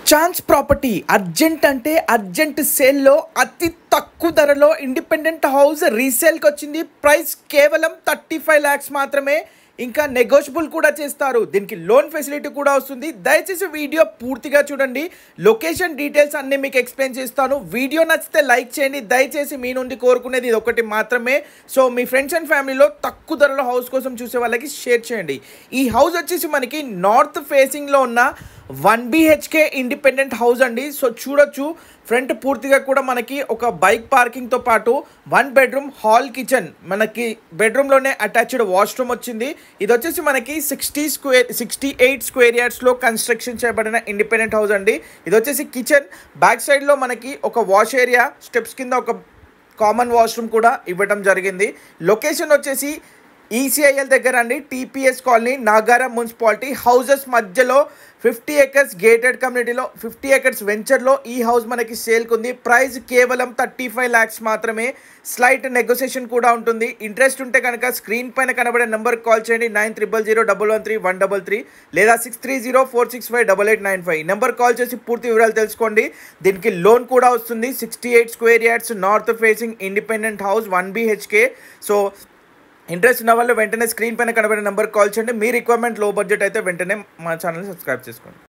Chance property urgent అంటే urgent సేల్లో అతి తక్కువ ధరలో ఇండిపెండెంట్ హౌస్ రీసేల్కి వచ్చింది. ప్రైస్ కేవలం 35 lakhs మాత్రమే. ఇంకా నెగోషియబుల్ కూడా చేస్తారు. దీనికి లోన్ ఫెసిలిటీ కూడా వస్తుంది. దయచేసి వీడియో పూర్తిగా చూడండి. లొకేషన్ డీటెయిల్స్ అన్నీ మీకు ఎక్స్ప్లెయిన్ చేస్తాను. వీడియో నచ్చితే లైక్ చేయండి. దయచేసి మీ నుండి కోరుకునేది ఇది ఒకటి మాత్రమే. సో మీ ఫ్రెండ్స్ అండ్ ఫ్యామిలీలో తక్కువ ధరలో హౌస్ కోసం చూసే వాళ్ళకి షేర్ చేయండి. ఈ హౌస్ వచ్చేసి మనకి నార్త్ ఫేసింగ్లో ఉన్న 1 BHK ఇండిపెండెంట్ హౌస్ అండి. సో చూడొచ్చు ఫ్రంట్ పూర్తిగా కూడా మనకి ఒక బైక్ పార్కింగ్తో పాటు 1 bedroom హాల్ కిచెన్, మనకి బెడ్రూమ్లోనే అటాచ్డ్ వాష్రూమ్ వచ్చింది. ఇది వచ్చేసి మనకి 68 square yardsలో కన్స్ట్రక్షన్ చేయబడిన ఇండిపెండెంట్ హౌస్ అండి. ఇది వచ్చేసి కిచెన్, బ్యాక్ సైడ్లో మనకి ఒక వాష్ ఏరియా, స్టెప్స్ కింద ఒక కామన్ వాష్రూమ్ కూడా ఇవ్వడం జరిగింది. లొకేషన్ వచ్చేసి ECIL దగ్గర అండి, TPS colony, Nagaram municipality. Houses మధ్యలో 50 acres గేటెడ్ కమ్యూనిటీలో 50 acres వెంచర్లో ఈ హౌస్ మనకి సేల్కి ఉంది. ప్రైస్ కేవలం 35 lakhs మాత్రమే. స్లైట్ నెగోసియేషన్ కూడా ఉంటుంది. ఇంట్రెస్ట్ ఉంటే కనుక స్క్రీన్ పైన కనబడే నెంబర్కి కాల్ చేయండి. 9000113133 లేదా 6304658895 నెంబర్ కాల్ చేసి పూర్తి వివరాలు తెలుసుకోండి. దీనికి లోన్ కూడా వస్తుంది. 68 square yards north facing independent house 1 BHK. So interest ఉన్న వాళ్ళు వెంటనే స్క్రీన్ పైన కనబడే నెంబర్కి కాల్ చేయండి. మీ రిక్వైర్మెంట్ లో బడ్జెట్ అయితే వెంటనే మా ఛానల్ని సబ్స్క్రైబ్ చేసుకోండి.